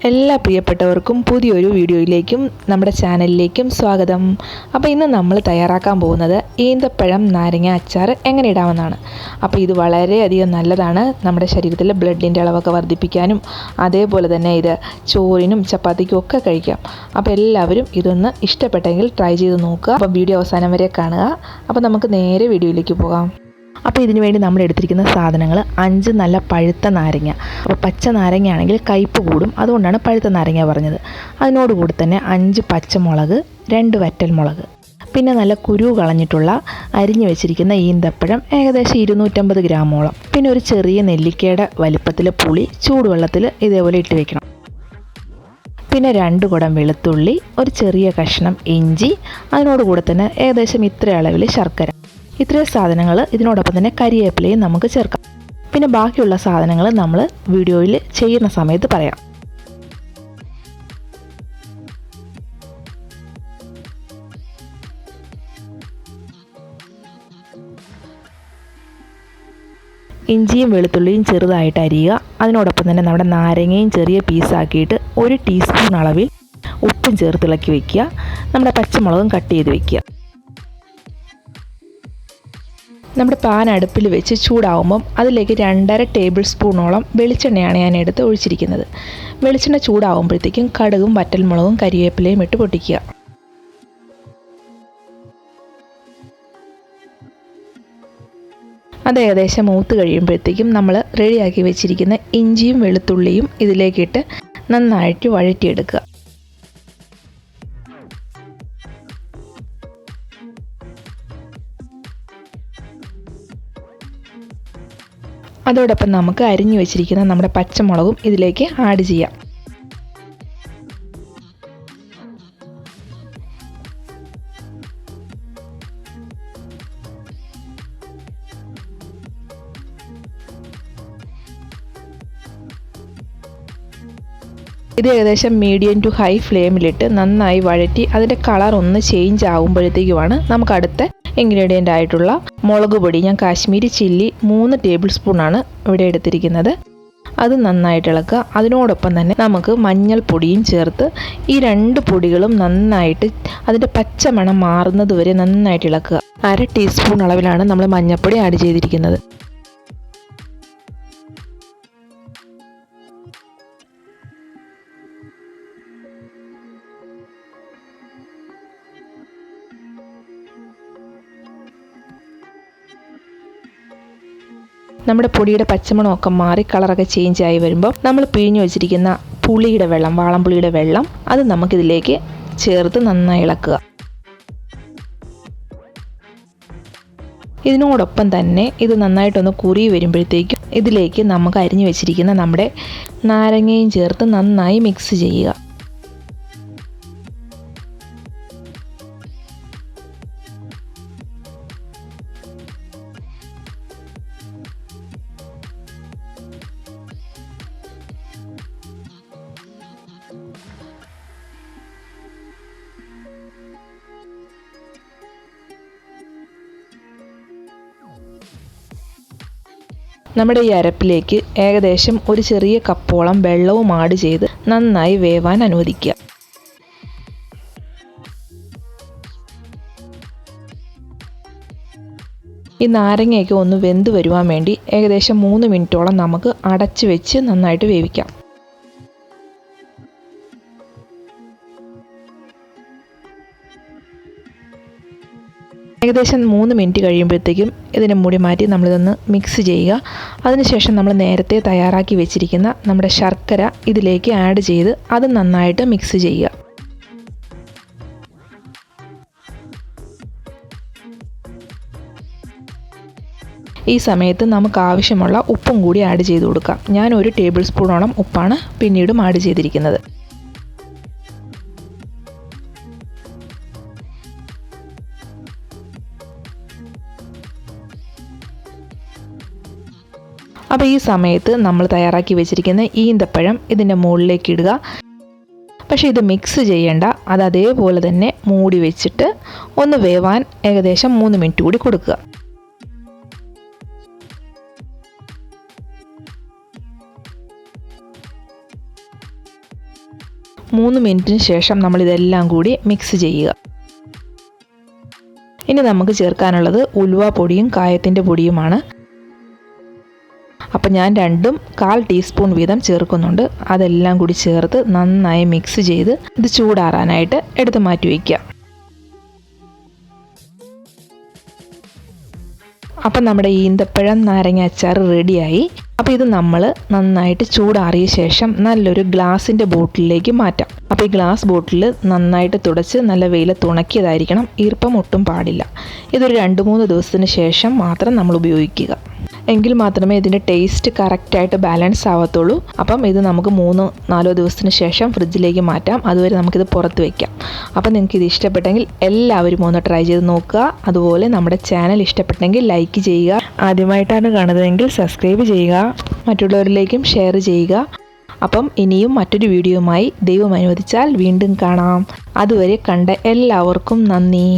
എല്ലാ പ്രിയപ്പെട്ടവർക്കും പുതിയൊരു വീഡിയോയിലേക്കും നമ്മുടെ ചാനലിലേക്കും സ്വാഗതം. അപ്പോൾ ഇന്ന് നമ്മൾ തയ്യാറാക്കാൻ പോകുന്നത് ഈന്തപ്പഴം നാരങ്ങ അച്ചാർ എങ്ങനെ ഇടാമെന്നാണ്. അപ്പോൾ ഇത് വളരെയധികം നല്ലതാണ്, നമ്മുടെ ശരീരത്തിലെ ബ്ലഡിൻ്റെ അളവൊക്കെ വർദ്ധിപ്പിക്കാനും അതേപോലെ തന്നെ ഇത് ചോറിനും ചപ്പാത്തിക്കും ഒക്കെ കഴിക്കാം. അപ്പോൾ എല്ലാവരും ഇതൊന്ന് ഇഷ്ടപ്പെട്ടെങ്കിൽ ട്രൈ ചെയ്ത് നോക്കുക. അപ്പോൾ വീഡിയോ അവസാനം വരെ കാണുക. അപ്പോൾ നമുക്ക് നേരെ വീഡിയോയിലേക്ക് പോകാം. അപ്പോൾ ഇതിനു വേണ്ടി നമ്മൾ എടുത്തിരിക്കുന്ന സാധനങ്ങൾ 5 നല്ല പഴുത്ത നാരങ്ങ. അപ്പോൾ പച്ച നാരങ്ങ ആണെങ്കിൽ കയ്പ്പ് കൂടും, അതുകൊണ്ടാണ് പഴുത്ത നാരങ്ങ പറഞ്ഞത്. അതിനോടുകൂടി തന്നെ 5 പച്ചമുളക്, 2 വറ്റൽമുളക്, പിന്നെ നല്ല കുരു കളഞ്ഞിട്ടുള്ള അരിഞ്ഞു വെച്ചിരിക്കുന്ന ഈന്തപ്പഴം ഏകദേശം 250 ഗ്രാമോളം, പിന്നെ ഒരു ചെറിയ നെല്ലിക്കയുടെ വലിപ്പത്തിൽ പുളി ചൂടുവെള്ളത്തിൽ ഇതേപോലെ ഇട്ട് വെക്കണം. പിന്നെ 2 കുടം വെളുത്തുള്ളി, ഒരു ചെറിയ കഷ്ണം ഇഞ്ചി, അതിനോടുകൂടെ തന്നെ ഏകദേശം ഇത്ര അളവിൽ ശർക്കര. ഇത്രയും സാധനങ്ങൾ, ഇതിനോടൊപ്പം തന്നെ കരിവേപ്പിലയും നമുക്ക് ചേർക്കാം. പിന്നെ ബാക്കിയുള്ള സാധനങ്ങൾ നമ്മൾ വീഡിയോയിൽ ചെയ്യുന്ന സമയത്ത് പറയാം. ഇഞ്ചിയും വെളുത്തുള്ളിയും ചെറുതായിട്ട് അരിയുക. അതിനോടൊപ്പം തന്നെ നമ്മുടെ നാരങ്ങയും ചെറിയ പീസാക്കിയിട്ട് 1 ടീസ്പൂൺ അളവിൽ ഉപ്പും ചേർത്തിളക്കി വയ്ക്കുക. നമ്മുടെ പച്ചമുളകും കട്ട് ചെയ്ത് വയ്ക്കുക. നമ്മുടെ പാൻ അടുപ്പിൽ വെച്ച് ചൂടാവുമ്പം അതിലേക്ക് 2.5 ടേബിൾ സ്പൂണോളം വെളിച്ചെണ്ണയാണ് ഞാൻ എടുത്ത് ഒഴിച്ചിരിക്കുന്നത്. വെളിച്ചെണ്ണ ചൂടാവുമ്പോഴത്തേക്കും കടുകും വറ്റൽമുളകും കരിവേപ്പിലയും ഇട്ട് പൊട്ടിക്കുക. അത് ഏകദേശം മൂത്ത് കഴിയുമ്പോഴത്തേക്കും നമ്മൾ റെഡിയാക്കി വെച്ചിരിക്കുന്ന ഇഞ്ചിയും വെളുത്തുള്ളിയും ഇതിലേക്കിട്ട് നന്നായിട്ട് വഴറ്റിയെടുക്കുക. അതോടൊപ്പം നമുക്ക് അരിഞ്ഞു വെച്ചിരിക്കുന്ന നമ്മുടെ പച്ചമുളകും ഇതിലേക്ക് ആഡ് ചെയ്യാം. ഇത് ഏകദേശം മീഡിയം ടു ഹൈ ഫ്ലെയിമിലിട്ട് നന്നായി വഴറ്റി അതിൻ്റെ കളർ ഒന്ന് ചേഞ്ച് ആകുമ്പോഴത്തേക്കുമാണ് നമുക്ക് അടുത്ത ഇൻഗ്രീഡിയൻ്റ് ആയിട്ടുള്ള മുളക് പൊടി. ഞാൻ കാശ്മീരി ചില്ലി 3 ടേബിൾ സ്പൂണാണ് ഇവിടെ എടുത്തിരിക്കുന്നത്. അത് നന്നായിട്ട് ഇളക്കുക. അതിനോടൊപ്പം തന്നെ നമുക്ക് മഞ്ഞൾപ്പൊടിയും ചേർത്ത് ഈ 2 പൊടികളും നന്നായിട്ട് അതിൻ്റെ പച്ച മണം മാറുന്നത് വരെ നന്നായിട്ട് ഇളക്കുക. 1/2 ടീസ്പൂൺ അളവിലാണ് നമ്മൾ മഞ്ഞൾപ്പൊടി ആഡ് ചെയ്തിരിക്കുന്നത്. നമ്മുടെ പൊടിയുടെ പച്ചമണമൊക്കെ മാറി കളറൊക്കെ ചേഞ്ച് ആയി വരുമ്പോൾ നമ്മൾ പിഴിഞ്ഞു വെച്ചിരിക്കുന്ന പുളിയുടെ വെള്ളം, വാളംപുളിയുടെ വെള്ളം, അത് നമുക്കിതിലേക്ക് ചേർത്ത് നന്നായി ഇളക്കുക. ഇതിനോടൊപ്പം തന്നെ ഇത് നന്നായിട്ടൊന്ന് കുറി വരുമ്പോഴത്തേക്കും ഇതിലേക്ക് നമുക്ക് അരിഞ്ഞു വെച്ചിരിക്കുന്ന നമ്മുടെ നാരങ്ങയും ചേർത്ത് നന്നായി മിക്സ് ചെയ്യുക. നമ്മുടെ ഈ അരപ്പിലേക്ക് ഏകദേശം ഒരു ചെറിയ കപ്പോളം വെള്ളവും ആഡ് ചെയ്ത് നന്നായി വേവാൻ അനുവദിക്കുക. ഈ നാരങ്ങയൊക്കെ ഒന്ന് വെന്ത് വരുവാൻ വേണ്ടി ഏകദേശം 3 മിനിറ്റോളം നമുക്ക് അടച്ചു വെച്ച് നന്നായിട്ട് വേവിക്കാം. ഏകദേശം 3 മിനിറ്റ് കഴിയുമ്പോഴത്തേക്കും ഇതിനെ മൂടി മാറ്റി നമ്മളിതൊന്ന് മിക്സ് ചെയ്യുക. അതിനുശേഷം നമ്മൾ നേരത്തെ തയ്യാറാക്കി വെച്ചിരിക്കുന്ന നമ്മുടെ ശർക്കര ഇതിലേക്ക് ആഡ് ചെയ്ത് അത് നന്നായിട്ട് മിക്സ് ചെയ്യുക. ഈ സമയത്ത് നമുക്ക് ആവശ്യമുള്ള ഉപ്പും കൂടി ആഡ് ചെയ്ത് കൊടുക്കാം. ഞാൻ 1 ടേബിൾ സ്പൂണോളം ഉപ്പാണ് പിന്നീടും ആഡ് ചെയ്തിരിക്കുന്നത്. അപ്പോൾ ഈ സമയത്ത് നമ്മൾ തയ്യാറാക്കി വെച്ചിരിക്കുന്ന ഈന്തപ്പഴം ഇതിൻ്റെ മുകളിലേക്ക് ഇടുക. പക്ഷേ ഇത് മിക്സ് ചെയ്യേണ്ട, അത് അതേപോലെ തന്നെ മൂടി വെച്ചിട്ട് ഒന്ന് വേവാൻ ഏകദേശം 3 മിനിറ്റ് കൂടി കൊടുക്കുക. 3 മിനിറ്റിന് ശേഷം നമ്മളിതെല്ലാം കൂടി മിക്സ് ചെയ്യുക. ഇനി നമുക്ക് ചേർക്കാനുള്ളത് ഉലുവ പൊടിയും കായത്തിൻ്റെ പൊടിയുമാണ്. അപ്പോൾ ഞാൻ രണ്ടും 1/4 ടീസ്പൂൺ വീതം ചേർക്കുന്നുണ്ട്. അതെല്ലാം കൂടി ചേർത്ത് നന്നായി മിക്സ് ചെയ്ത് ഇത് ചൂടാറാനായിട്ട് എടുത്ത് മാറ്റി വയ്ക്കുക. അപ്പം നമ്മുടെ ഈന്തപ്പഴം നാരങ്ങ അച്ചാർ റെഡിയായി. അപ്പോൾ ഇത് നമ്മൾ നന്നായിട്ട് ചൂടാറിയ ശേഷം നല്ലൊരു ഗ്ലാസിൻ്റെ ബോട്ടിലിലേക്ക് മാറ്റാം. അപ്പോൾ ഈ ഗ്ലാസ് ബോട്ടിൽ നന്നായിട്ട് തുടച്ച് നല്ല വെയിലത്ത് ഉണക്കിയതായിരിക്കണം. ഈർപ്പം ഒട്ടും പാടില്ല. ഇതൊരു 2-3 ദിവസത്തിന് ശേഷം മാത്രം നമ്മൾ ഉപയോഗിക്കുക. എങ്കിൽ മാത്രമേ ഇതിൻ്റെ ടേസ്റ്റ് കറക്റ്റായിട്ട് ബാലൻസ് ആവത്തുള്ളൂ. അപ്പം ഇത് നമുക്ക് 3-4 ദിവസത്തിന് ശേഷം ഫ്രിഡ്ജിലേക്ക് മാറ്റാം. അതുവരെ നമുക്കിത് പുറത്ത് വയ്ക്കാം. അപ്പം നിങ്ങൾക്ക് ഇത് ഇഷ്ടപ്പെട്ടെങ്കിൽ എല്ലാവരും ഒന്ന് ട്രൈ ചെയ്ത് നോക്കുക. അതുപോലെ നമ്മുടെ ചാനൽ ഇഷ്ടപ്പെട്ടെങ്കിൽ ലൈക്ക് ചെയ്യുക. ആദ്യമായിട്ടാണ് കാണുന്നതെങ്കിൽ സബ്സ്ക്രൈബ് ചെയ്യുക. മറ്റുള്ളവരിലേക്കും ഷെയർ ചെയ്യുക. അപ്പം ഇനിയും മറ്റൊരു വീഡിയോയുമായി ദൈവം അനുവദിച്ചാൽ വീണ്ടും കാണാം. അതുവരെ കണ്ട എല്ലാവർക്കും നന്ദി.